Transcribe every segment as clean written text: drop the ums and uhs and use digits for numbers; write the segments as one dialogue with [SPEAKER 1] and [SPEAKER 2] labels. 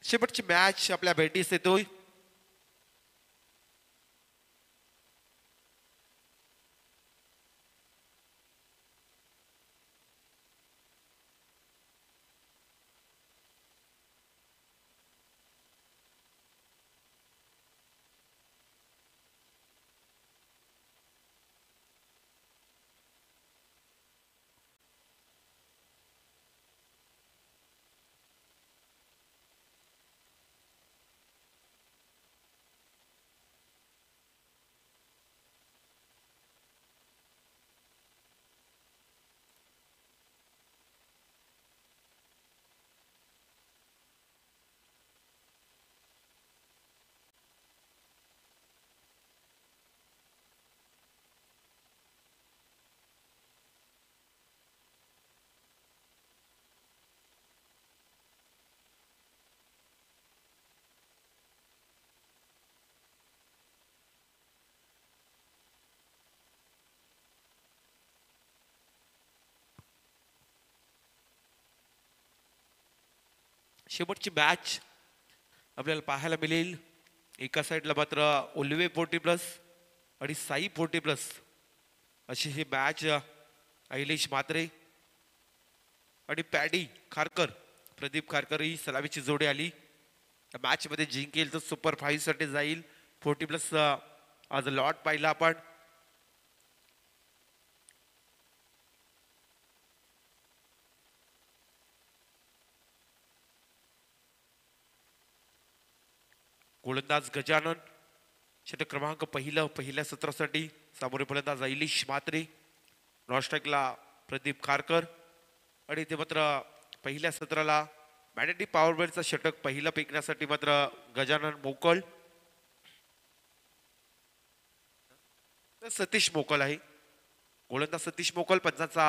[SPEAKER 1] शेवटची मॅच आपल्या भेटीस येतोय. शेवटची मॅच आपल्याला पाहायला मिळेल. एका साईडला मात्र उल्वे 40+ आणि साई 40+ अशी ही मॅच ऐलेश म्हात्रे आणि पॅडी खारकर, प्रदीप खारकर ही सलामीची जोडी आली. मॅच मध्ये जिंकेल तर सुपर 5 साठी जाईल. 40+ आज लॉट पाहिला आपण. गोलंदाज गजानन षटक क्रमांक पहिल्या सत्रासाठी. सामोरे फलंदाज ऐलेश म्हात्रे, नॉस्ट्राईकला प्रदीप खारकर आणि ते मात्र पहिल्या सत्राला मॅग्नेटिक पॉवरवेलचा षटक पहिलं फेकण्यासाठी मात्र गजानन मोकल, सतीश मोकल आहे. गोलंदाज सतीश मोकल, पंचांचा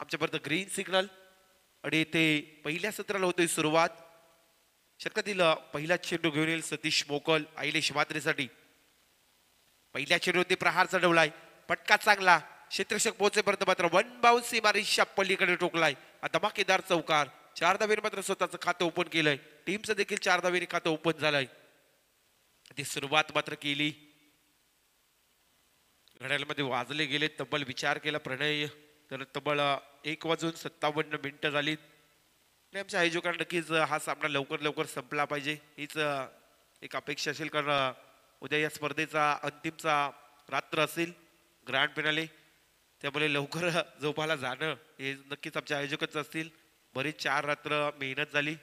[SPEAKER 1] आमच्यापर्यंत ग्रीन सिग्नल. आणि ते पहिल्या सत्राला होतोय सुरुवात. षटकातील पहिला चेंडू घेऊन येईल सतीश मोकल ऐलेश म्हात्रेसाठी. पहिल्या चेंडूवरती प्रहार चढवलाय, पटका चांगला, क्षेत्ररक्षक पोहोचेपर्यंत मात्र वन बाउन्स सीमारेषा पलीकडे टोकलाय. धमाकेदार चौकार. 4 धावेने मात्र स्वतःचं खातं ओपन केलंय. टीमचं देखील 4 धावेने खातं ओपन झालंय. ती सुरुवात मात्र केली. घड्याळामध्ये वाजले गेले तब्बल, विचार केला प्रणय तर तब्बल 1:57 झाली. आमच्या आयोजकांना नक्कीच हा सामना लवकर संपला पाहिजे हीच एक अपेक्षा असेल. कारण उद्या या स्पर्धेचा अंतिमचा रात्र असेल, ग्रँड फिनाले. त्यामुळे लवकर झोपायला जाणं हे नक्कीच आमच्या आयोजकच असतील. बरीच 4 रात्र मेहनत झाली.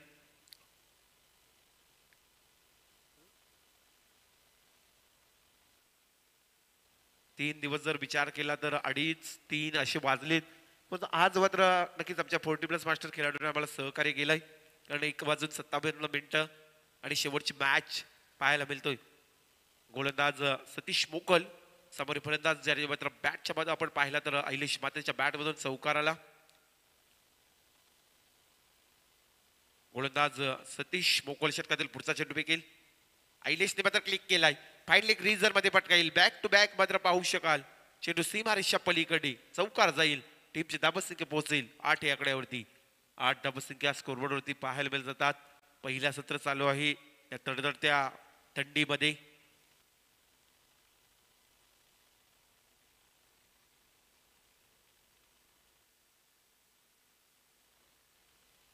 [SPEAKER 1] तीन दिवस जर विचार केला तर 2:30-3 असे वाजलेत. पण आज मात्र नक्कीच आमच्या 40+ मास्टर खेळाडूंनी आम्हाला सहकार्य केलंय. कारण 1:57 आणि शेवटची मॅच पाहायला मिळतोय. गोलंदाज सतीश मोकल, समोरील फलंदाज ज्याने मात्र बॅटच्या बाजू आपण पाहिला तर ऐलेश म्हात्रेच्या बॅटमधून चौकार आला. गोलंदाज सतीश मोकल षटकातील पुढचा चेंडू फेकेल. ऐलेशने मात्र क्लिक केलाय, फाईनली ग्रीजर मध्ये पटकाईल. बॅक टू बॅक मात्र पाहू शकाल. चेंडू सीमारेषा पलीकडे चौकार जाईल. टीमची धाबसंख्या पोहोचेल 8 या आकड्यावरती. 8 धाबसंख्या स्कोरबोर्डवरती पाहायला मिळत जातात. पहिला सत्र चालू आहे या तडतडत्या थंडीमध्ये.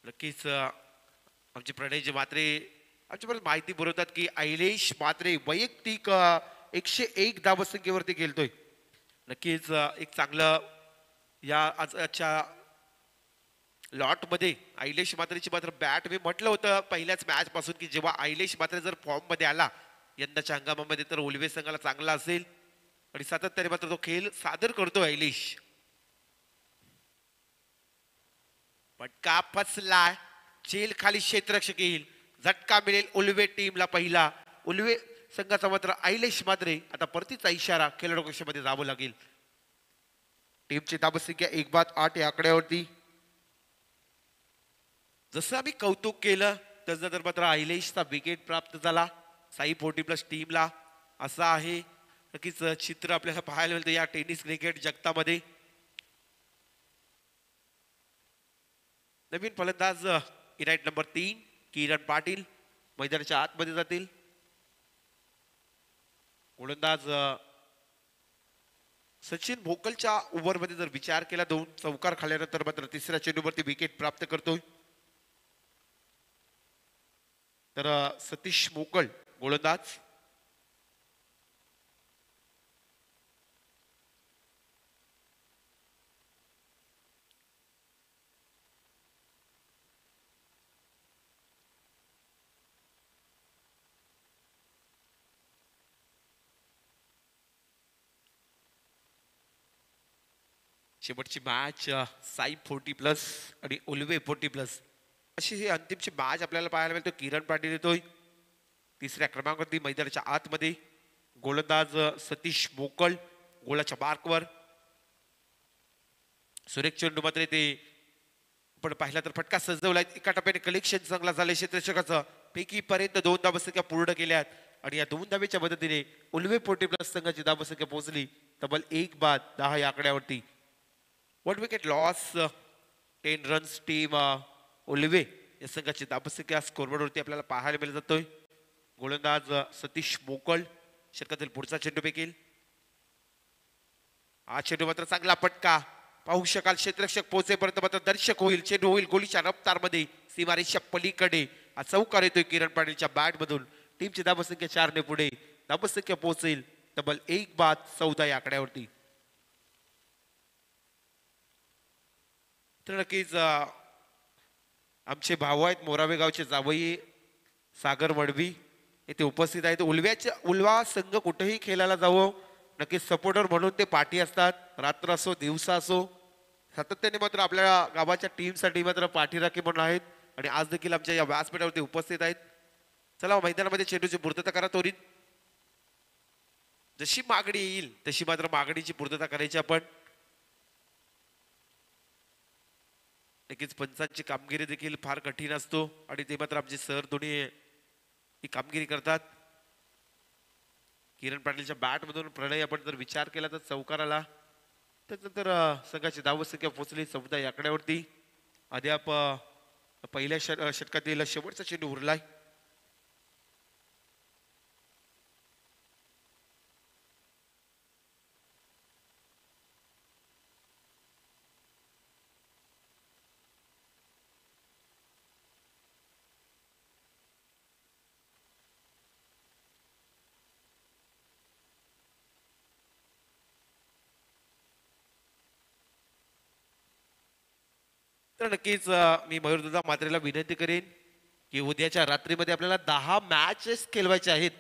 [SPEAKER 1] नक्कीच आमचे प्रणयजी म्हात्रे आमच्यापर्यंत माहिती पुरवतात की ऐलेश म्हात्रे वैयक्तिक 101 धावसंख्येवरती खेळतोय. नक्कीच एक चांगलं या आजच्या लॉट मध्ये ऐलेश म्हात्रेची मात्र बॅट मी म्हटलं होतं पहिल्याच मॅच पासून की जेव्हा ऐलेश म्हात्रे जर फॉर्म मध्ये आला यंदाच्या हंगामामध्ये तर उल्वे संघाला चांगला असेल. आणि सातत्याने मात्र तो खेळ सादर करतो ऐलेश. पटका फसला, चेल खाली क्षेत्ररक्षक येईल, झटका मिळेल उल्वे टीमला पहिला. उल्वे संघाचा मात्र ऐलेश म्हात्रे आता परतीचा इशारा खेळाडू कक्षामध्ये जावं लागेल. टीमची धावसंख्या 1:08 या आकड्यावरती. जसं आम्ही कौतुक केलं तसं तर मात्र ऐलेशचा विकेट प्राप्त झाला साई 40+ टीमला. असं आहे नक्कीच चित्र आपल्याला पाहायला मिळतं या टेनिस क्रिकेट जगतामध्ये. नवीन फलंदाज इराईट नंबर 3 किरण पाटील, मैदानाच्या आतमध्ये जातील. गोलंदाज सचिन भोकलच्या ओव्हरमध्ये जर विचार केला 2 चौकार खाल्यानंतर मात्र तिसऱ्या चेंडूवरती विकेट प्राप्त करतोय. तर सतीश मोकल गोलंदाज. शेवटची मॅच साई 40+ आणि उल्वे 40+, अशी ही अंतिमची मॅच आपल्याला पाहायला मिळतो. किरण पाटील येतोय तिसऱ्या क्रमांकावरती मैदानाच्या आतमध्ये. गोलंदाज सतीश मोकल गोलाच्या मार्कवर. सुरेख चेंडू मात्र ते आपण पाहिला तर फटका सजवलाय. एका टप्प्याने कलेक्शन चांगला झाले क्षेत्ररक्षकाचं. पैकीपर्यंत 2 धावसंख्या पूर्ण केल्यात आणि या 2 धावेच्या मदतीने उल्वे 40+ संघाची धावसंख्या पोहोचली तब्बल 1 बाद 10 या आकड्यावरती. 1 wicket loss. 10 runs team Ulwe या संघाची धावसंख्या स्कोरबोर्डवरती आपल्याला पाहायला मिळत जातोय. गोलंदाज सतीश मोकल षटकातील पुढचा चेंडू फेकेल. हा चेंडू मात्र चांगला फटका पाहू शकाल. क्षेत्ररक्षक पोहोचेपर्यंत मात्र दर्शक होईल. चेंडू होईल गोलीच्या रफ्तारमध्ये सीमारेषा पलीकडे. हा चौकार येतोय किरण पाटीलच्या बॅट मधून. टीमची धावसंख्या 4 ने पुढे. धावसंख्या पोहोचेल तब्बल 1 बाद 14 या आकड्यावरती. तर नक्कीच आमचे भाऊ आहेत मोरावे गावचे जावई सागर मडवी येथे उपस्थित आहेत. उल्वा संघ कुठेही खेळायला जावं नक्कीच सपोर्टर म्हणून ते पाठी असतात. रात्र असो दिवसा असो सातत्याने मात्र आपल्या गावाच्या टीमसाठी मात्र पाठीराखी म्हणून आहेत आणि आज देखील आमच्या या व्यासपीठावरती उपस्थित आहेत. चला मैदानामध्ये चेंडूची पूर्तता करा त्वरित. जशी मागणी येईल तशी मात्र मागणीची पूर्तता करायची आपण. नक्कीच पंचांची कामगिरी देखील फार कठीण असतो आणि ते मात्र आमचे सर दोन्ही ही कामगिरी करतात. किरण पाटीलच्या बॅट मधून प्रणय आपण जर विचार केला तर चौकार आला. त्यानंतर संघाची धावसंख्या पोहोचली 14 या आकड्यावरती. अद्याप पहिल्या षटकातील शेवटचा चेंडू उरलाय. तर नक्कीच मी मयूरदादा मात्रेला विनंती करेन की उद्याच्या रात्रीमध्ये आपल्याला 10 मॅचेस खेळवायचे आहेत.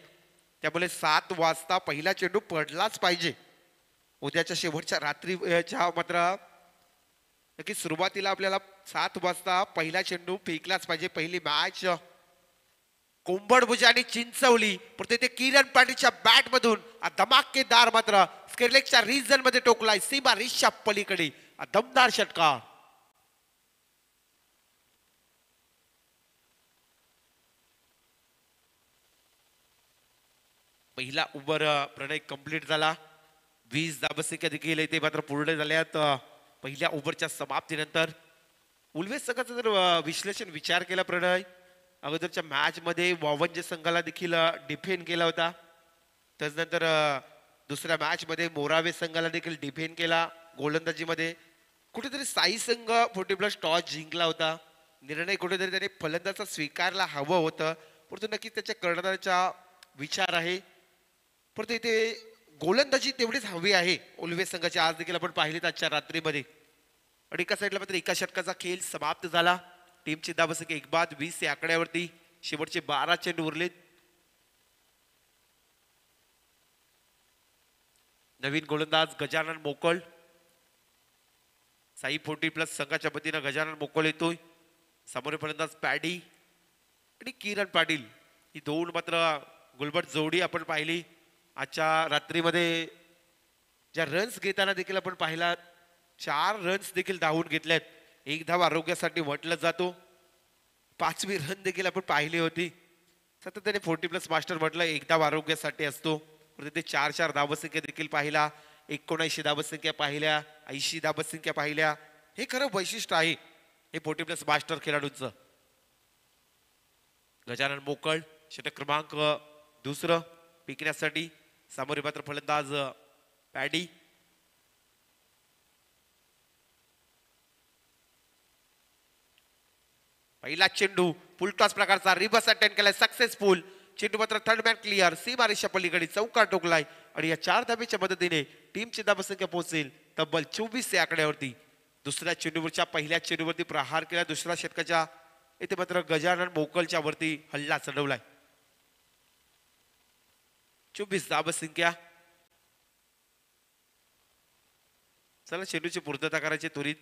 [SPEAKER 1] त्यामुळे 7 वाजता पहिला चेंडू पडलाच पाहिजे. उद्याच्या शेवटच्या रात्रीच्या मात्र नक्कीच सुरुवातीला आपल्याला 7 वाजता पहिला चेंडू फेकलाच पाहिजे. पहिली मॅच कोंबडभुजा आणि चिंचवली पण ते किरण पाटीलच्या बॅट मधून धमाकेदार मात्र स्केरलेकच्या रिजन मध्ये टोकलाय सीमा रेषा पलीकडे. दमदार षटकार. पहिला ओव्हर प्रणय कंप्लीट झाला. 20 धावसंख्या देखील ते मात्र पूर्ण झाल्यात पहिल्या ओव्हरच्या समाप्तीनंतर. उल्वे संघाचा जर विश्लेषण विचार केला प्रणय अगोदरच्या मॅच मध्ये वावंजे संघाला देखील डिफेंड केला होता. त्यानंतर दुसऱ्या मॅच मध्ये मोरावे संघाला देखील डिफेंड केला. गोलंदाजीमध्ये कुठेतरी साई संघ 40+ टॉस जिंकला होता. निर्णय कुठेतरी त्याने फलंदाजा स्वीकारला हवं होतं परंतु नक्कीच त्याच्या कर्णधाराचा विचार आहे. परंतु इथे गोलंदाजी तेवढीच हवी आहे उल्वे संघाची. आज देखील आपण पाहिलीत आजच्या रात्रीमध्ये. आणि एका साईडला मात्र एका षटकाचा खेळ समाप्त झाला. टीमची धावसंख्या 1 बाद 20 या आकड्यावरती. शेवटचे 12 चेंडू उरलेत. नवीन गोलंदाज गजानन मोकळ. साई 40+ संघाच्या वतीनं गजानन मोकळ येतोय. समोर फलंदाज पॅडी आणि किरण पाटील ही 2 मात्र गुलबट जोडी आपण पाहिली आजच्या रात्रीमध्ये. ज्या रन्स घेताना देखील आपण पाहिला 4 रन्स देखील धावून घेतल्यात. 1 धाव आरोग्यासाठी म्हटलं जातो. 5वी रन देखील आपण पाहिली होती. सातत्याने 40+ मास्टर म्हटलं 1 धाव आरोग्यासाठी असतो. ते 4 धावसंख्या देखील पाहिला. 79 धावसंख्या पाहिल्या. 80 धावसंख्या पाहिल्या. हे खरं वैशिष्ट्य आहे हे 40+ मास्टर खेळाडूंचं. गजानन मोकळ षटक क्रमांक दुसरं टिकण्यासाठी समोर मात्र फलंदाज पॅडी. पहिला चेंडू फुलटॉस प्रकारचा रिव्हर्स अटेम्प्ट केलाय सक्सेसफुल. चेंडू मात्र थर्ड मॅन क्लिअर सीमारेषा पलीकडे चौकार टोकलाय आणि या 4 धाबेच्या मदतीने टीमची धावसंख्या पोहोचेल तब्बल 24 या आकड्यावरती. दुसऱ्या चेंडूवरच्या पहिल्या चेंडूवरती प्रहार केला. दुसऱ्या षटकाच्या इथे मात्र गजानन मोकलच्या वरती हल्ला चढवलाय. 24 धावसंख्या. चला चेंडूची पूर्तता करायची त्वरित.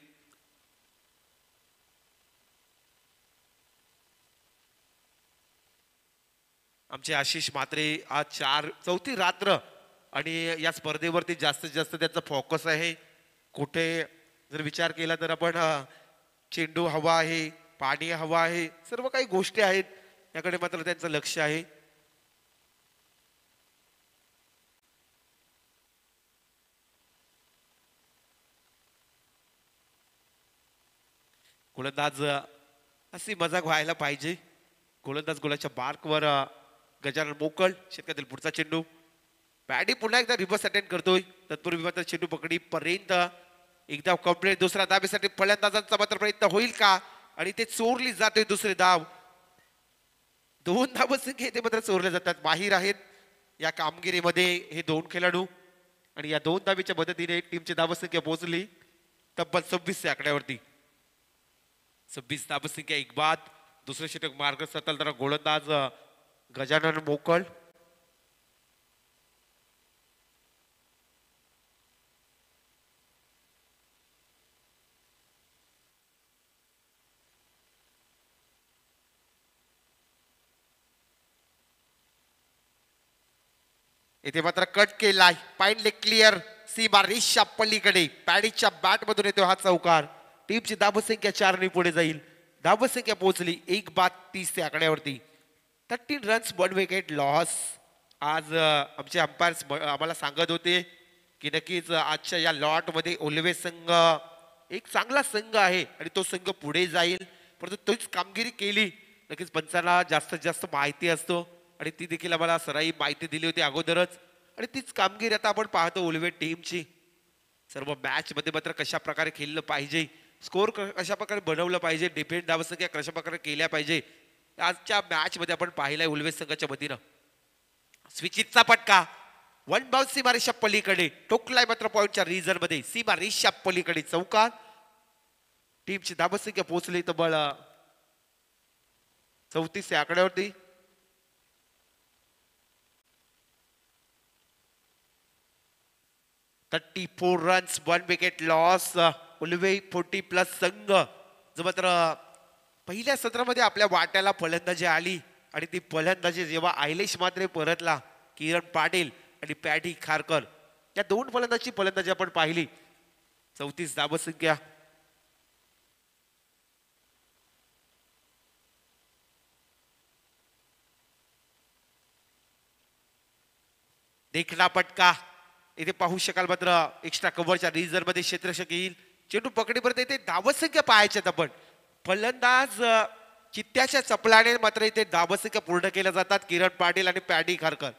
[SPEAKER 1] आमचे आशिष म्हात्रे आज चौथी रात्र आणि या स्पर्धेवरती जास्तीत जास्त त्याचा फोकस आहे. कुठे जर विचार केला तर आपण चेंडू हवा आहे, पाणी हवा आहे, सर्व काही गोष्टी आहेत याकडे मात्र त्यांचं लक्ष आहे. गोलंदाज अशी मजाक व्हायला पाहिजे. गोलंदाज गोलाच्या मार्कवर गजानन मोकल. षटकातील पुढचा चेंडू पॅडी पुन्हा एकदा रिव्हर्स अटेम्प्ट करतोय. तत्पूर्वी मात्र चेंडू पकडी पर्यंत एकदा कंप्लीट. दुसरा धाबेसाठी फलंदाजांचा मात्र प्रयत्न होईल का आणि ते चोरली जाते दुसरे धाव. 2 धावसंख्या ते मात्र चोरले जातात. माहीर आहेत या कामगिरीमध्ये हे 2 खेळाडू आणि या 2 धाबेच्या मदतीने टीमची धावसंख्या पोहोचली तब्बल 26 या आकड्यावरती. 26 धावसंख्या एक बाद. दुसरे षटक मार्ग सतल गोलंदाज गजानन मोकल. इथे मात्र कट केलाय. पाईन क्लिअर सीमा रेषा पलीकडे. पॅडीच्या बॅट मधून येतो हा चौकार. टीमची धावसंख्या 4 ने पुढे जाईल. धावसंख्या पोहोचली 1 बाद 30 या आकड्यावरती. 13 रन्स 1 विकेट लॉस. आज आमचे अंपायर्स आम्हाला सांगत होते की नक्कीच आजच्या या लॉट मध्ये ओल्वे संघ एक चांगला संघ आहे आणि तो संघ पुढे जाईल. परंतु तोच कामगिरी केली. नक्कीच पंचांना जास्तीत जास्त माहिती असतो आणि ती देखील आम्हाला सराई माहिती दिली होती अगोदरच आणि तीच कामगिरी आता आपण पाहतो ओल्वे टीमची. सर्व मॅच मध्ये मात्र कशा प्रकारे खेळलं पाहिजे, स्कोर कशा प्रकारे बनवलं पाहिजे, डिफेंड धावसंख्या कशा प्रकारे केल्या पाहिजे आजच्या मॅच मध्ये आपण पाहिलंय उल्वे संघाच्या वतीनं. स्विचितचा फटका 1 बाउन्स सीमारेषा पलीकडे टोकलाय मात्र पॉइंटच्या रिझन मध्ये. सीमारेषा पलीकडे चौकार. टीमची धावसंख्या पोहोचली तब्बल 34 या आकड्यावरती. $34 रन्स 1 विकेट लॉस. उल्वे 40+ संघ जो मात्र पहिल्या सत्रामध्ये आपल्या वाट्याला फलंदाजी आली आणि ती फलंदाजी जेव्हा आयलेश मात्रे परतला, किरण पाटील आणि पॅडी खारकर या 2 फलंदाजी आपण पाहिली. 34 धावसंख्या. देखना पटका इथे पाहू शकाल मात्र एक्स्ट्रा कव्हरच्या रिझन मध्ये क्षेत्ररक्षक येईल. चेंडू पकडीपर्यंत इथे धावसंख्या पाहायच्यात आपण. फलंदाज चित्त्याच्या चपलाने मात्र इथे धावसंख्या पूर्ण केल्या जातात. किरण पाटील आणि पॅडी खारकर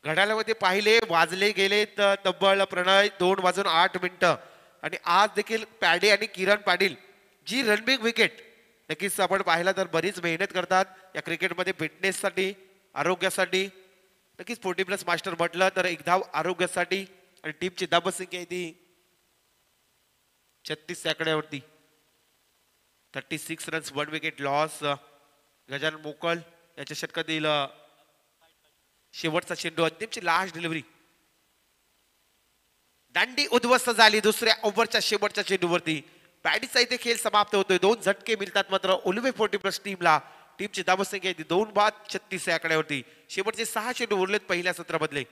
[SPEAKER 1] घड्याळामध्ये पाहिले वाजले गेले तर तब्बल प्रणय 2:08 आणि आज देखील पॅडी आणि किरण पाटील जी रनबिंग विकेट नक्कीच आपण पाहिला तर बरीच मेहनत करतात या क्रिकेटमध्ये फिटनेससाठी, आरोग्यासाठी. नक्कीच 40+ मास्टर म्हटलं तर एक धाव आरोग्यासाठी आणि टीमची धावसंख्या आहे ती 36 आकड्यावरती. 36 रन्स 1 विकेट लॉस. गजानन मोकल याच्या षटकातील शेवटचा चेंडू अंतिमची लास्ट डिलिव्हरी. दांडी उद्ध्वस्त झाली दुसऱ्या ओव्हरच्या शेवटच्या चेंडूवरती. पॅडीचा इथे खेळ समाप्त होतोय. 2 झटके मिळतात मात्र उल्वे 40+ टीमला. टीमची धावसंख्या आहे 2 बाद 36 या आकड्यावरती. शेवटचे 6 चेंडू उरलेत पहिल्या सत्रामधले.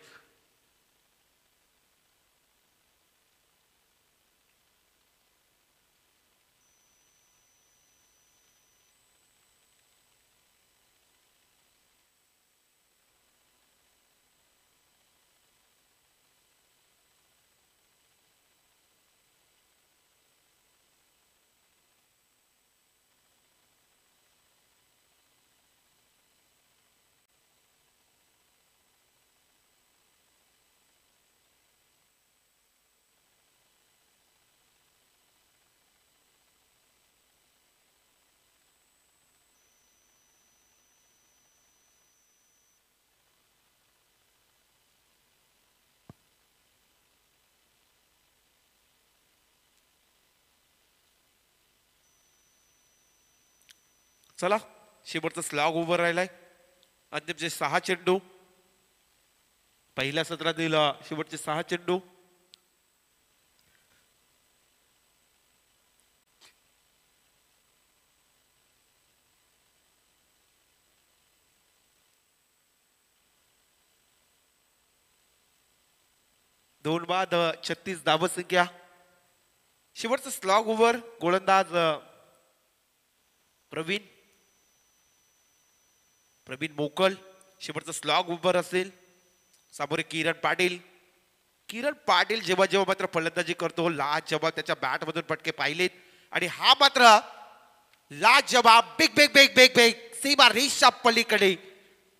[SPEAKER 1] चला शेवटचा स्लॉग उभं राहिलाय. अंतिमचे 6 चेंडू. पहिल्या सत्रातील शेवटचे 6 चेंडू. दोन बाद 36 धावसंख्या. शेवटचं स्लॉग ओव्हर. गोलंदाज प्रवीण मोकल. शेवटचं स्लॉग ओव्हर असेल. सामोरे किरण पाटील. किरण पाटील जेव्हा जेव्हा मात्र फलंदाजी करतो लाजवाब त्याच्या बॅट मधून फटके पाहिलेत आणि हा मात्र लाजवाब big big big big big सीमा रेषा पलीकडे.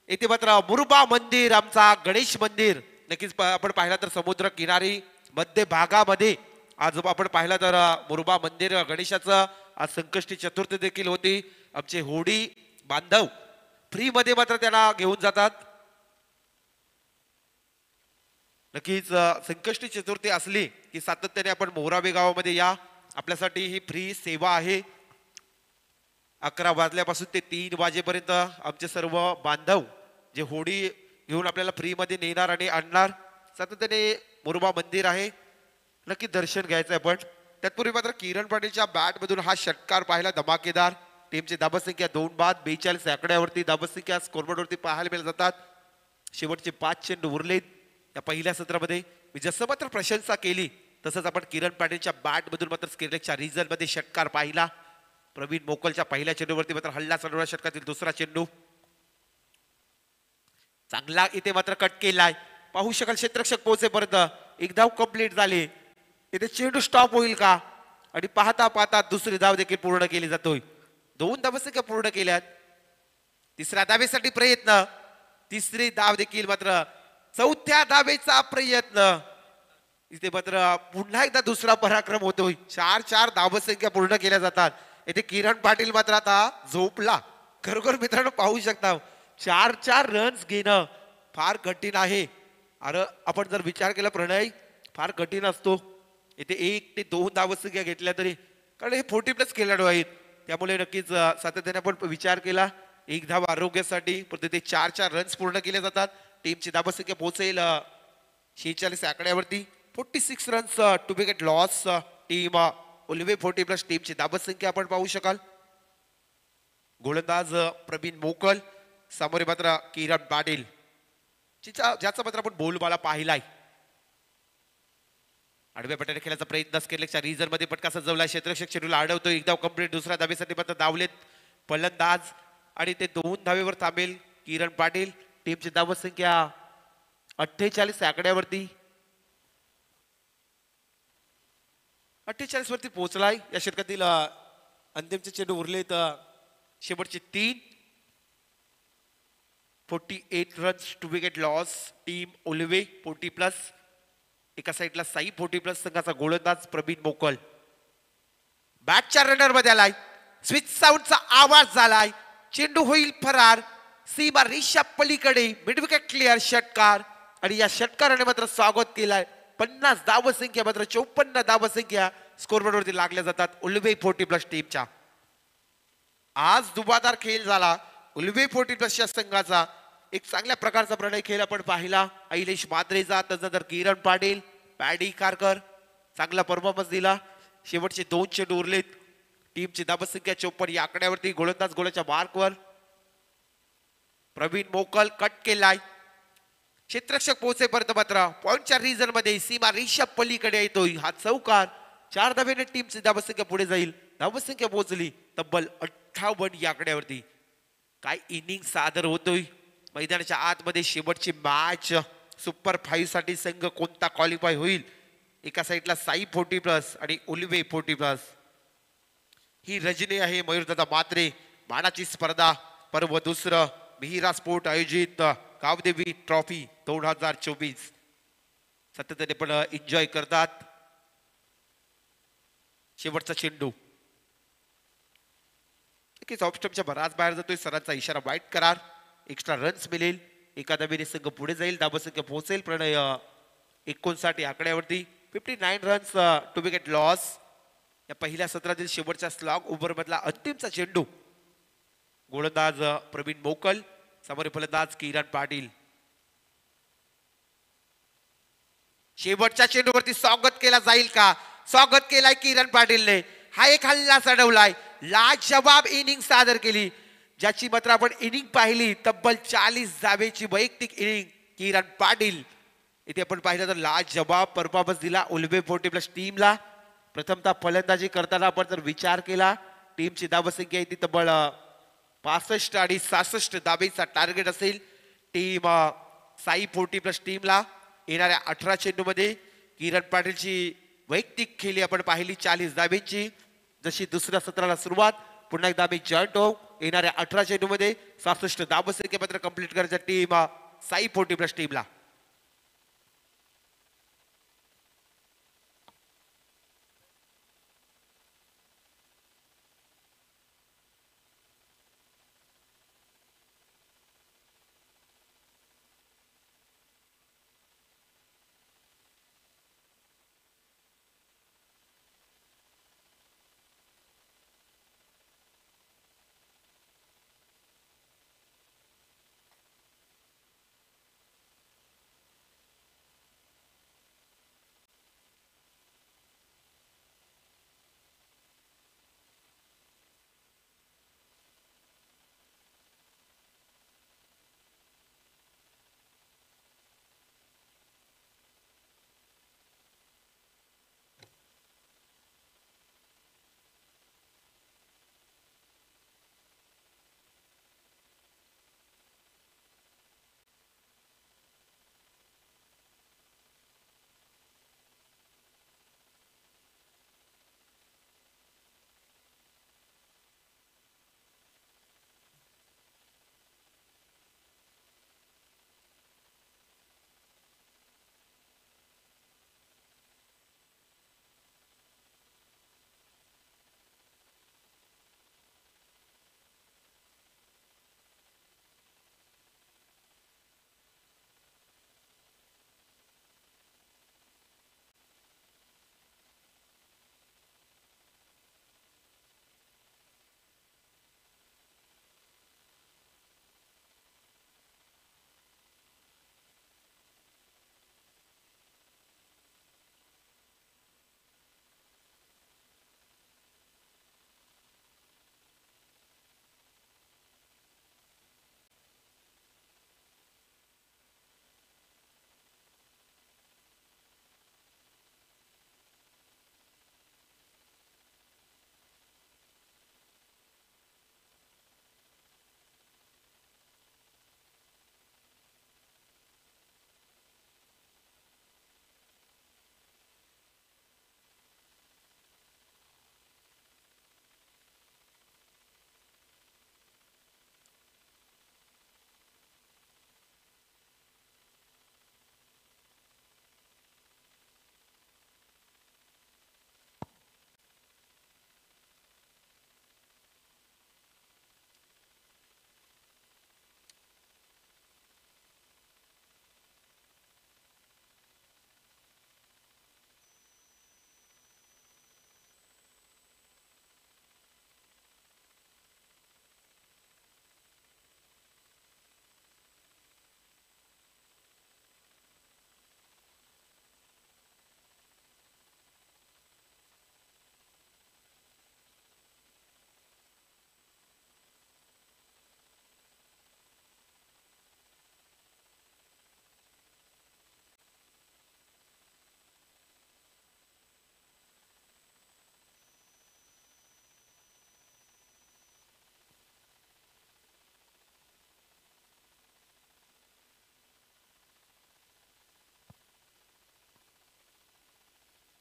[SPEAKER 1] येथे मात्र मुरुबा मंदिर आमचा गणेश मंदिर नक्कीच आपण पाहिला तर समुद्र किनारी मध्य भागामध्ये आज आपण पाहिला तर मुरुबा मंदिर गणेशाचं आज संकष्टी चतुर्थी देखील होती. आमचे होडी बांधव फ्री मध्ये मात्र त्याला घेऊन जातात. नक्कीच संकष्टी चतुर्थी असली की सातत्याने आपण मोराबे गावामध्ये या. आपल्यासाठी ही फ्री सेवा आहे. 11 वाजल्यापासून ते 3 वाजेपर्यंत आमचे सर्व बांधव जे होडी घेऊन आपल्याला फ्री मध्ये नेणार आणि आणणार. सातत्याने मुरुबा मंदिर आहे. नक्की दर्शन घ्यायचं आहे. पण त्यापूर्वी मात्र किरण पाटीलच्या बॅट मधून हा षटकार पाहिला धमाकेदार. टीमची धावसंख्या 2 बाद 42 आकड्यावरती धावसंख्या स्कोरबोर्डवरती पाहायला मिळत जातात. शेवटचे 5 चेंडू उरलेत या पहिल्या सत्रामध्ये. मी जसं मात्र प्रशंसा केली तसंच आपण किरण पाटीलच्या बॅट मधून मात्र स्क्रीनच्या रिझल्ट मध्ये षटकार पाहिला. प्रवीण मोकलच्या पहिल्या चेंडूवरती मात्र हल्ला चढवला. षटकातील दुसरा चेंडू चांगला इथे मात्र कट केलाय. पाहू शकाल क्षेत्ररक्षक पोहोचेपर्यंत एक धाव कंप्लीट झाली. इथे चेंडू स्टॉप होईल का आणि पाहता पाहता दुसरी धाव देखील पूर्ण केली जातोय. 2 धावसंख्या पूर्ण केल्यात. तिसऱ्या धावेसाठी प्रयत्न. तिसरी धाव देखील मात्र चौथ्या धावेचा प्रयत्न. इथे मात्र पुन्हा एकदा दुसरा पराक्रम होतोय. 4 धावसंख्या पूर्ण केल्या जातात. इथे किरण पाटील मात्र आता झोपला. खरोखर मित्रांनो पाहू शकता 4 रन्स घेणं फार कठीण आहे. अरे आपण जर विचार केला प्रणय फार कठीण असतो. इथे 1 ते 2 धावसंख्या घेतल्या तरी कारण हे 40+ खेळाडू आहेत. त्यामुळे नक्कीच सातत्याने आपण विचार केला 1 धाव आरोग्यासाठी पण ते 4 रन्स पूर्ण केले जातात. टीमची धावसंख्या पोहोचेल 46 आकड्यावरती. 46 runs two wicket loss. Team Ulwe 40+ टीमची धावसंख्या आपण पाहू शकाल. गोलंदाज प्रवीण मोकल. समोर मात्र किरण पाटील ज्याचा मात्र आपण बोलबाला पाहिलाय. आडव्या पट्ट्याने खेळायचा प्रयत्न केल्याच्या रिझन मध्ये पटका सजवला. क्षेत्ररक्षक चेंडूला अडवतो. एक धाव कंप्लीट. दुसऱ्या धावेसाठी मात्र धावलेत फलंदाज आणि ते 2 धावेवर थांबेल किरण पाटील. टीमची धावसंख्या 48 आकड्यावरती 48 वरती पोहोचलाय. या षटकातील अंतिमचे चेंडू उरलेत शेवटचे 3. 48 runs two wicket loss. Team Ulwe 40+. एका साईडला साई 40+ संघाचा गोलंदाज प्रवीण मोकल. बॅटच्या रनर मध्ये आलाय. स्विच साऊंडचा आवाज झालाय. चेंडू होईल फरार. सीमा रेषा पलीकडे मिड विकेट क्लिअर षटकार आणि या षटकाराने मात्र स्वागत केलाय. 50 धावसंख्या मात्र 54 धावसंख्या स्कोरबोर्डवरती लागल्या जातात उल्वे 40+ टीमच्या. आज दुबादार खेळ झाला उल्वे 40+ संघाचा. एक चांगल्या प्रकारचा प्रणय खेळ आपण पाहिला. ऐलेश माद्रेचा त्यानंतर किरण पाटील पॅडी कारकर चांगला परफॉर्मन्स दिला. शेवटचे 2 चेंडू उरलेत. टीमची धावसंख्या 54 या आकड्यावरती. गोलंदाज गोलाच्या मार्कवर. प्रवीण मोकल कट केलाय. क्षेत्ररक्षक पोहोचेपर्यंत मात्र पॉइंटच्या रिझन मध्ये सीमा रेषा पलीकडे येतोय हा चौकार. 4 धावेने टीमची धावसंख्या पुढे जाईल. धावसंख्या पोहोचली तब्बल 58 या आकड्यावरती. काय इनिंग सादर होतोय मैदानाच्या आतमध्ये. शेवटची मॅच सुपर 5 साठी संघ कोणता क्वालिफाय होईल. एका साईडला साई 40+ आणि उल्वे 40+. ही रजनी आहे मयूरदादा मात्रे. मानाची स्पर्धा पर्व दुसरं मिहिरा स्पोर्ट आयोजित कावदेवी ट्रॉफी 2024 सातत्याने पण एन्जॉय करतात. शेवटचा चेंडू ऑफस्टम्पच्या बराच बाहेर जातोय. सरांचा इशारा वाईट करार. एक्स्ट्रा रन्स मिळेल. एका धावेने संघ पुढे जाईल. धावसंख्या पोहोचेल प्रणय 59 आकड्यावरती. 59 रन्स टू विकेट लॉस. या पहिल्या सत्रातील शेवटच्या स्लॉग ओव्हर मधला अंतिमचा चेंडू गोलंदाज प्रवीण मोकल, समोर फलंदाज किरण पाटील. शेवटच्या चेंडूवरती स्वागत केला जाईल का? स्वागत केलाय किरण पाटीलने. हा एक हल्ला चढवलाय. लाजवाब इनिंग सादर केली, ज्याची मात्र आपण इनिंग पाहिली. तब्बल 40 धावेची वैयक्तिक इनिंग किरण पाटील. इथे आपण पाहिलं तर लाजवाब परफॉर्मन्स दिला उल्बे 40+ टीमला. प्रथमतः फलंदाजी करताना आपण जर विचार केला, टीमची धावसंख्या आहे ती तब्बल 65 आणि 66 धावेचा टार्गेट असेल टीम साई 40+ टीमला. येणाऱ्या 18 चेंडूमध्ये किरण पाटीलची वैयक्तिक खेळी आपण पाहिली 40 धावेची. जशी दुसऱ्या सत्राला सुरुवात, पुन्हा एकदा आम्ही जॉईंट होऊ. येणाऱ्या 18 चेंडूमध्ये 66 धावसंख्या मात्र कंप्लीट करायच्या टीम साई 40+ टीमला.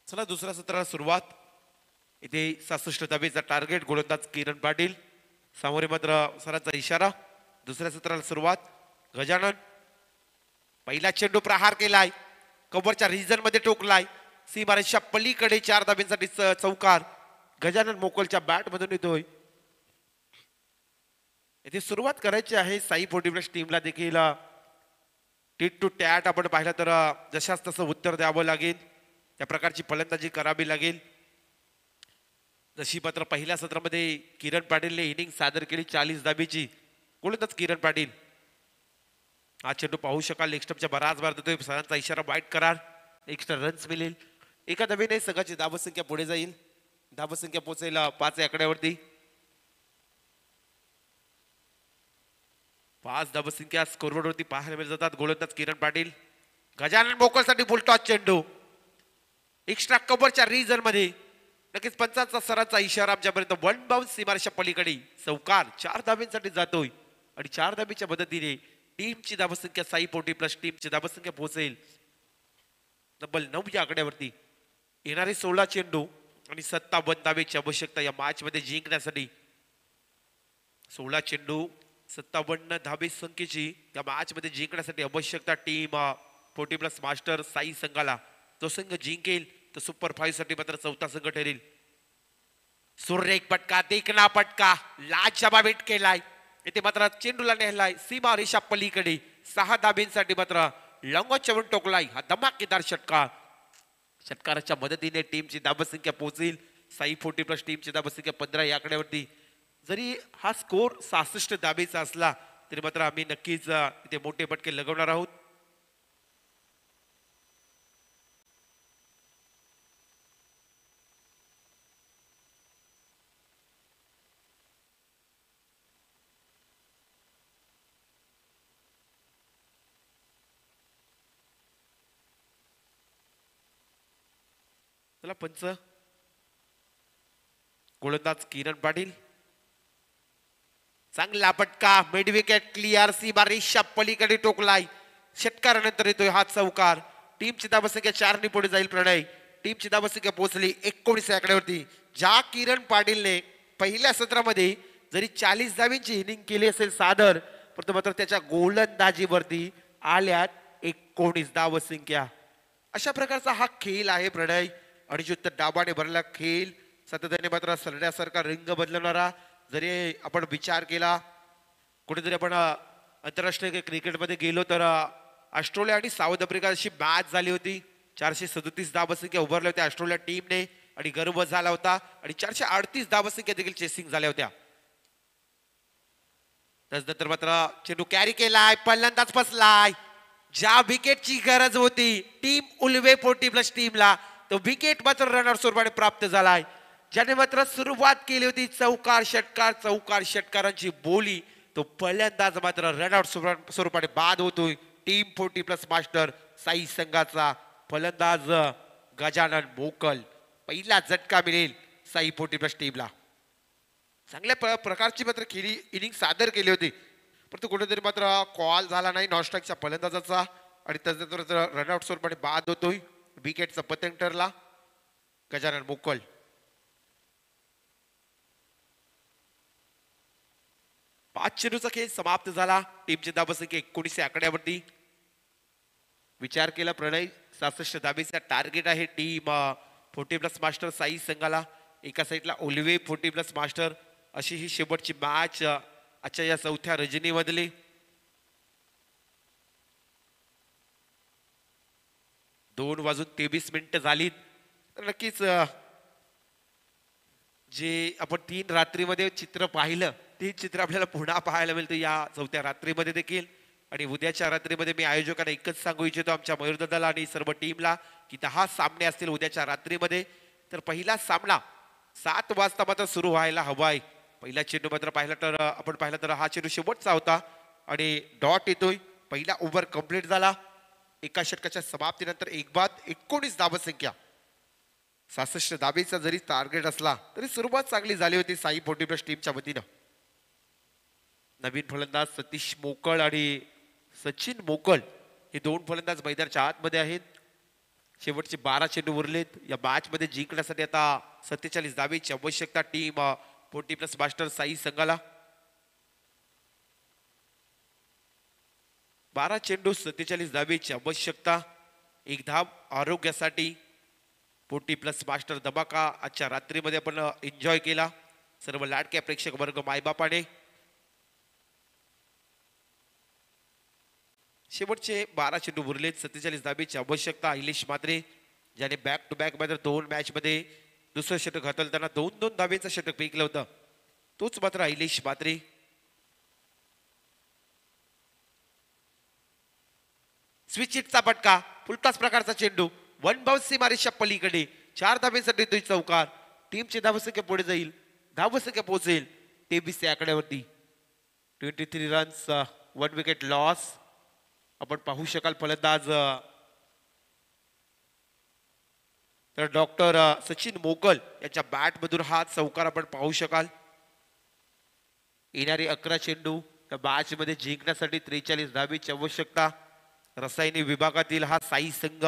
[SPEAKER 1] चला दुसऱ्या सत्राला सुरुवात. इथे 66 धावेचा टार्गेट गोलंदाज किरण पाटील. सामोरे मात्र सरांचा इशारा. दुसऱ्या सत्राला सुरुवात. गजानन पहिला चेंडू प्रहार केलाय, कव्हरच्या रिजन मध्ये टोकलाय. सीमारेषा पलीकडे 4 धाब्यांसाठी चौकार. गजानन मोकलच्या बॅट मधून येतोय. इथे सुरुवात करायची आहे साई 40+ टीमला देखील. टीट टू टॅट आपण पाहिलं तर जशाच तसं उत्तर द्यावं लागेल, त्या प्रकारची फलंदाजी करावी लागेल. जशी मात्र पहिल्या सत्रामध्ये किरण पाटीलने इनिंग सादर केली 40 धाबीची. गोलंदाज किरण पाटील. हा चेंडू पाहू शकाल लेग स्टंपच्या बराच बार देतोय. सरांचा इशारा वाईट करार. एक्स्ट्रा रन्स मिळेल. एका धाबीने संघाची धावसंख्या पुढे जाईल. धावसंख्या पोहोचेल 5 या आकड्यावरती. 5 धावसंख्या स्कोरबोर्डवरती पाहायला मिळत जातात. गोलंदाज किरण पाटील. गजानन मोकलसाठी फुलटॉस चेंडू. एक्स्ट्रा कव्हरच्या रिजन मध्ये नक्कीच पंचांचा सरांचा इशारा आमच्यापर्यंत वन बाउन्स सीमारेषा पलीकडे चौकार 4 धाब्यांसाठी जातोय आणि 4 धाबीच्या मदतीने टीमची धावसंख्या 6 पोटी प्लस टीमची धावसंख्या पोहोचेल तब्बल 9 या आकड्यावरती. येणारे 16 चेंडू आणि 57 धाबेची आवश्यकता या मॅच मध्ये जिंकण्यासाठी. 16 चेंडू 57 धाबे संख्येची या मॅच मध्ये जिंकण्यासाठी आवश्यकता टीम 40 प्लस मास्टर साई संघाला. तो संघ जिंकेल तर सुपर 5 साठी मात्र चौथा संघ ठरेल. सूर्य एक पटका देखना पटका लाजवाब हिट केलाय. इथे मात्र चेंडूला नेहलाय सीमा रेषा पलीकडे 6 धाबींसाठी मात्र लंगोचवून टोकलाय. हा धमाकेदार षटकार. षटकाराच्या मदतीने टीमची धावसंख्या पोहोचेल 6 40 प्लस टीमची धावसंख्या 15 या आकड्यावरती. जरी हा स्कोर 66 धाबेचा असला तरी मात्र आम्ही नक्कीच इथे मोठे फटके लगवणार आहोत. चला पंच. गोलंदाज किरण पाटील. चांगला पटका मिड विकेट क्लिअर सी बारिशा पलीकडे टोकलाय. षटकारानंतर येतोय हा चौकार. टीमची धावसंख्या 4 ने पुढे जाईल. प्रणय टीमची धावसंख्या पोहोचली 19 या आकड्यावरती. ज्या किरण पाटीलने पहिल्या सत्रामध्ये जरी 40 धावींची इनिंग केली असेल सादर परंतु मात्र त्याच्या गोलंदाजीवरती आल्यात 19 धावसंख्या. अशा प्रकारचा हा खेळ आहे प्रणय. आणि जो डाबाने भरला खेळ सातत्याने मात्र सरण्यासारखा रंग बदलणारा. जरी आपण विचार केला कुठेतरी आपण आंतरराष्ट्रीय क्रिकेटमध्ये गेलो तर ऑस्ट्रेलिया आणि साऊथ आफ्रिका अशी मॅच झाली होती. 437 धावसंख्या उभारल्या होत्या ऑस्ट्रेलिया टीमने आणि गर्व झाला होता. आणि 438 धावसंख्या देखील चेसिंग झाल्या होत्या. त्यानंतर मात्र चेंडू कॅरी केलाय. पहिल्यांदाच फसलाय. ज्या विकेटची गरज होती टीम उल्वे 40 प्लस टीमला तो विकेट मात्र रनआउट स्वरूपाने प्राप्त झालाय. ज्याने मात्र सुरुवात केली होती चौकार षटकारांची बोली तो पहिल्यांदाच मात्र रनआउट स्वरूपाने बाद होतोय. टीम 40 प्लस मास्टर साई संघाचा फलंदाज गजानन मोकल. पहिला झटका मिळेल साई 40 प्लस टीमला. चांगल्या प्रकारची मात्र खेळी इनिंग सादर केली होती परंतु कुठेतरी मात्र कॉल झाला नाही नॉनस्ट्राईकच्या फलंदाजाचा आणि त्यानंतर रनआउट स्वरूपाने बाद होतोय. विकेटचा पतंग ठरला गजानन मोकल. पाच चेंडूचा खेळ समाप्त झाला. टीमची धावसंख्या 19 या आकड्यावरती. विचार केला प्रणय 66 धाबेचा टार्गेट आहे टीम 40 प्लस मास्टर साई संघाला. एका साईडला ओल्वे 40 प्लस मास्टर. अशी ही शेवटची मॅच आजच्या या चौथ्या रजनीमधली. दोन वाजून 23 झालीत. नक्कीच जे आपण 3 रात्रीमध्ये चित्र पाहिलं ते चित्र आपल्याला पुन्हा पाहायला मिळतं या चौथ्या रात्रीमध्ये देखील. आणि उद्याच्या रात्रीमध्ये मी आयोजकांना एकच सांगू इच्छितो आमच्या मयूरदादाला आणि सर्व टीमला की 10 सामने असतील उद्याच्या रात्रीमध्ये. तर पहिला सामना 7 वाजता मात्र सुरू व्हायला हवाय. पहिला चेंडू मात्र आपण पाहिला तर हा चेंडू शेवटचा होता आणि डॉट येतोय. पहिला ओव्हर कंप्लीट झाला. एका षटकाच्या समाप्तीनंतर एक बाद 19 धावसंख्या. 66 धाबेचा जरी टार्गेट असला तरी सुरुवात चांगली झाली होती साई 40 प्लस टीमच्या वतीनं. नवीन फलंदाज सतीश मोकळ आणि सचिन मोकळ हे दोन फलंदाज मैदानाच्या आतमध्ये आहेत. शेवटचे 12 चेंडू उरलेत. या मॅच मध्ये जिंकण्यासाठी आता 47 धाबेची आवश्यकता टीम 40 प्लस मास्टर साई संघाला. 12 चेंडू 47 धाबेची आवश्यकता. एक धाव आरोग्यासाठी 40 प्लस मास्टर धमाका आजच्या रात्रीमध्ये आपण एन्जॉय केला सर्व लाडक्या प्रेक्षक वर्ग मायबापाने. शेवटचे 12 चेंडू उरलेत. 47 धाबेची आवश्यकता. इलेश मात्रे ज्याने बॅक टू बॅक मध्ये 2 मॅच मध्ये दुसरं षटक हाताळताना 2-2 धावेचं षटक फेकलं होतं. तोच मात्र ऐलेश म्हात्रे. स्विच हिटचा फटका, फुलटॉस प्रकारचा चेंडू, वन बाउन्स सीमारेषा पलीकडे 4 धावेसाठी तो चौकार. टीमची धावसंख्या पुढे जाईल, धावसंख्या पोहोचेल 23 या आकड्यावरती. 23 रन्स, 1 विकेट लॉस. आपण पाहू शकाल फलंदाज तर डॉक्टर सचिन मोकल यांच्या बॅट मधून हा चौकार आपण पाहू शकाल. येणारे 11 चेंडू त्या मॅच मध्ये जिंकण्यासाठी 43 धावेची आवश्यकता. रसायनी विभागातील हा साई संघ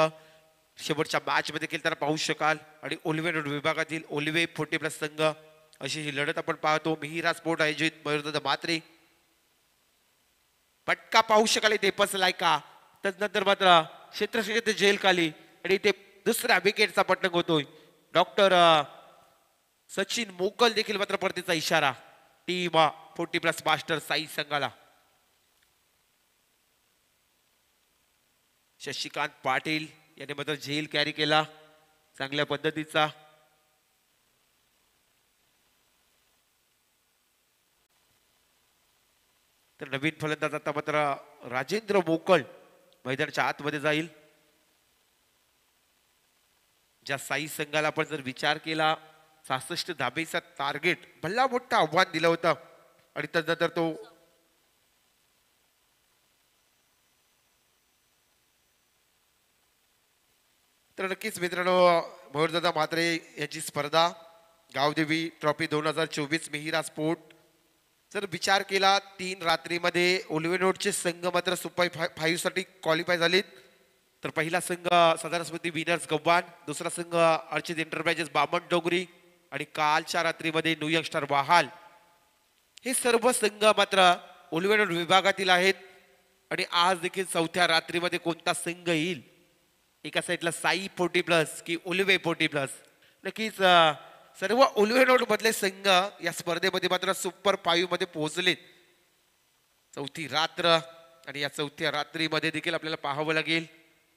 [SPEAKER 1] शेवटच्या मॅच मध्ये खेळताना पाहू शकाल. आणि ओलिवे रोड विभागातील ओलिवे 40+ संघ अशी ही लढत आपण पाहतो. मिहिरा स्पोर्ट आयोजित मयूरदादा म्हात्रे. पटका पाहू शकाल इथे पसलाय का. त्यानंतर मात्र क्षेत्ररक्षक जेल खाली आणि इथे दुसऱ्या विकेटचा पटक होतोय. डॉक्टर सचिन मोकल देखील मात्र परतीचा इशारा टीम 40+ मास्टर साई संघाला. शशिकांत पाटील याने मात्र झेल कॅरी केला चांगल्या पद्धतीचा. तर नवीन फलंदाज आता मात्र राजेंद्र मोकल मैदानाच्या आतमध्ये जाईल. ज्या साई संघाला आपण जर विचार केला 66 धाबेचा टार्गेट भल्ला मोठं आव्हान दिलं होतं आणि त्यानंतर तो तर नक्कीच मित्रांनो मयूरदादा म्हात्रे यांची स्पर्धा गावदेवी ट्रॉफी 2024 मिहिरा स्पोर्ट जर विचार केला 3 रात्रीमध्ये ओलिव्हेनोडचे संघ मात्र सुपर 5 साठी क्वालिफाय झालेत. तर पहिला संघ सदानस्मृती विनर्स गव्हाण, दुसरा संघ अर्चित एंटरप्राइजेस बामण डोंगरी आणि कालच्या रात्रीमध्ये न्यू यंगस्टर वाहाल. हे सर्व संघ मात्र ओलिव्हेनोड विभागातील आहेत. आणि आज देखील चौथ्या रात्रीमध्ये कोणता संघ येईल, एका साईडला साई 40+ की ओलिवे 40+. नक्कीच सर्व ओलिव्हेनोड मधले संघ या स्पर्धेमध्ये मात्र सुपर 5 मध्ये पोहोचलेत. चौथी रात्र आणि या चौथ्या रात्रीमध्ये देखील आपल्याला पाहावं लागेल.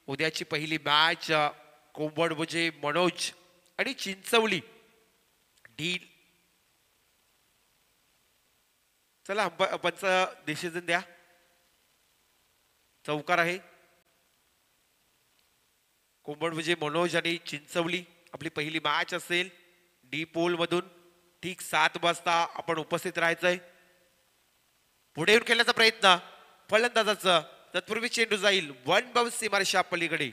[SPEAKER 1] उद्याची पहिली मॅच कोंबडबुजे मनोज आणि चिंचवली डील. चला पंच डिसिजन द्या. चौकार आहे कोंबडबुजे मनोज आणि चिंचवली. आपली पहिली मॅच असेल डी पोल मधून. ठीक 7 वाजता आपण उपस्थित राहायचंय. पुढे येऊन खेळण्याचा प्रयत्न फलंदाजाचा. तत्पूर्वी चेंडू जाईल वन बाउन्स सीमारेषा पलीकडे.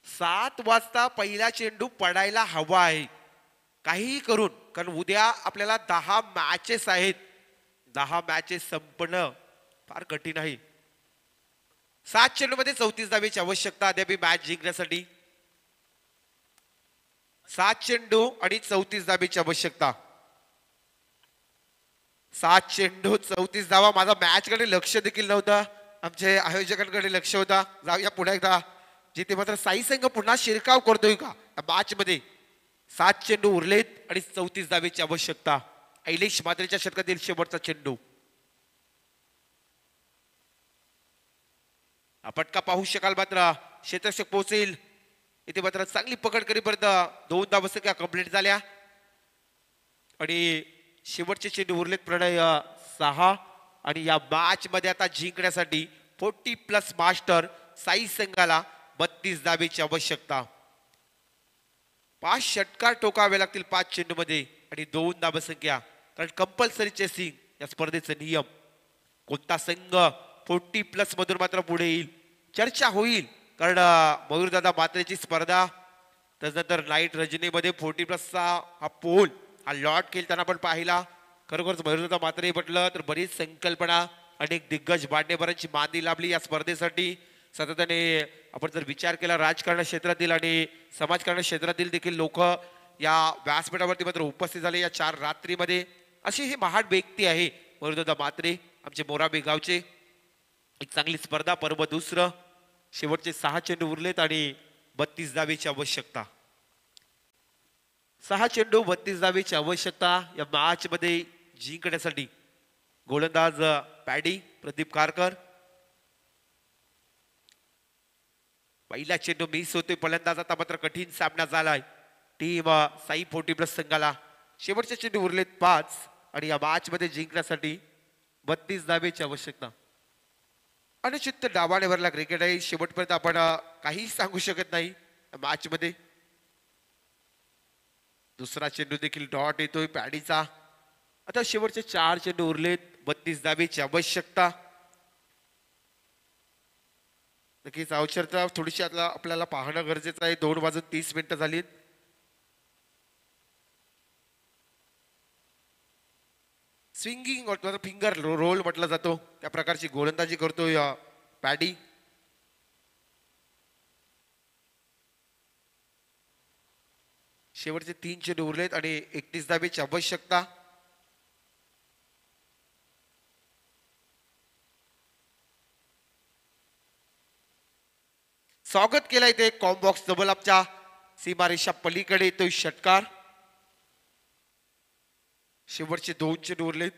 [SPEAKER 1] 7 वाजता पहिला चेंडू पडायला हवा आहे काहीही करून, कारण उद्या आपल्याला 10 मॅचेस आहेत. 10 मॅचेस संपणं फार कठीण आहे. 7 चेंडू मध्ये 34 धावेची आवश्यकता अद्याप मॅच जिंकण्यासाठी. 7 चेंडू आणि 34 धावेची आवश्यकता. 7 चेंडू 34 धावा. माझा मॅच कडे लक्ष देखील नव्हतं, आमचे आयोजकांकडे लक्ष होता. जाऊया पुन्हा एकदा जिथे मात्र साई संघ पुन्हा शिरकाव करतोय का मॅच मध्ये. 7 चेंडू उरलेत आणि 34 धावेची आवश्यकता. ऐलेश म्हात्रेच्या षटकातील शेवटचा चेंडू. फटका पाहू शकाल मात्र क्षेत्ररक्षक पोहोचेल इथे मात्र चांगली पकड करीपर्यंत 2 धावसंख्या कंप्लीट झाल्या आणि शेवटचे चेंडू उरलेत प्रणय 6. आणि या मॅच मध्ये आता जिंकण्यासाठी 40+ मास्टर साई संघाला 32 धावेची आवश्यकता. 5 षटकार टोकावे लागतील 5 चेंडू मध्ये आणि 2 धावसंख्या, कारण कंपल्सरी चेसिंग या स्पर्धेचा नियम. कोणता संघ 40+ मधून मात्र पुढे येईल चर्चा होईल, कारण मयूरदादा म्हात्रेची स्पर्धा. त्यानंतर नाईट रजनीमध्ये 40+चा हा पोल हा लॉट खेळताना आपण पाहिला. खरोखरच मयूरदादा म्हात्रे म्हटलं तर बरीच संकल्पना अनेक दिग्गज मान्यवरांची मांदी लाभली या स्पर्धेसाठी. सातत्याने आपण जर विचार केला राजकारण क्षेत्रातील आणि समाजकारण क्षेत्रातील देखील लोक या व्यासपीठावरती मात्र उपस्थित झाले या 4 रात्रीमध्ये. अशी ही महान व्यक्ती आहे मयूरदादा म्हात्रे, आमचे मोराबे गावचे. एक चांगली स्पर्धा, पर्व दुसरं. शेवटचे 6 चेंडू उरलेत आणि 32 धावेची आवश्यकता. 6 चेंडू 32 धावेची आवश्यकता या मॅच मध्ये जिंकण्यासाठी. गोलंदाज पॅडी प्रदीप कारकर. पहिला चेंडू मिस होतोय फलंदाज. आता मात्र कठीण सामना झालाय. टीम साई 40+ संघाला शेवटचे चेंडू उरलेत 5 आणि या मॅच मध्ये जिंकण्यासाठी 32 धावेची आवश्यकता. अनुचित डावाने भरला क्रिकेट आहे. शेवटपर्यंत आपण काही सांगू शकत नाही मॅच मध्ये. दुसरा चेंडू देखील डॉट येतोय पॅडीचा. आता शेवटचे 4 चेंडू उरलेत 32 धावेची आवश्यकता. नक्कीच अवचरता थोडीशी आता आपल्याला पाहणं गरजेचं आहे. 2:30 झालीत. स्विंगिंग फिंगर रोल म्हटला जातो त्या प्रकारची गोलंदाजी करतोय पॅडी. शेवटचे 3 चेंडू उरलेत आणि 31 धावेची आवश्यकता. स्वागत केलंय ते कॉम्बॉक्स डबल अपच्या सीमारेषा पलीकडे येतोय षटकार. शेवटचे 2 चेंडू उरलेत.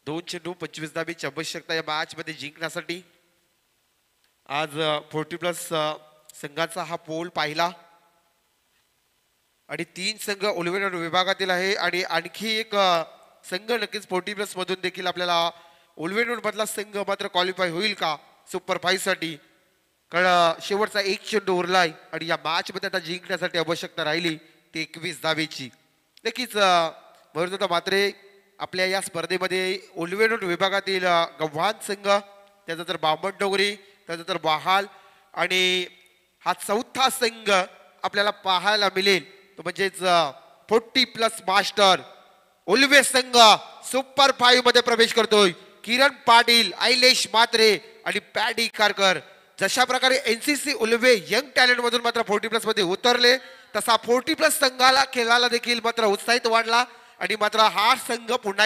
[SPEAKER 1] दोन चेंडू 25 धावेची आवश्यकता या मॅच मध्ये जिंकण्यासाठी. आज 40+ संघाचा हा पोल पाहिला आणि 3 संघ ओलिव्हियर विभागातील आहे आणि आणखी एक संघ नक्कीच 40+ मधून देखील आपल्याला ओलिव्हियर मधला संघ मात्र क्वालिफाय होईल का सुपर 5 साठी. कारण शेवटचा 1 चेंडू उरलाय आणि या मॅच मध्ये आता जिंकण्यासाठी आवश्यकता राहिली ती 21 धावेची. नक्कीच मरुदा मात्रे आपल्या या स्पर्धेमध्ये ओलिव्हियर विभागातील गव्हाण संघ, त्यानंतर बामणडोंगरी, त्यानंतर बहाल आणि हा 4था संघ आपल्याला पाहायला मिळेल तो म्हणजेच 40+ मास्टर उल्वे संघ सुपर 5 मध्ये प्रवेश करतोय. किरण पाटील, ऐलेश मात्रे आणि पॅडी कारकर. जशा प्रकारे एनसीसी उल्वे यंग टॅलेंट मधून मात्र 40+ मध्ये उतरले तसा 40+ संघाला खेळायला देखील मात्र उत्साहित वाढला आणि मात्र हा संघ पुन्हा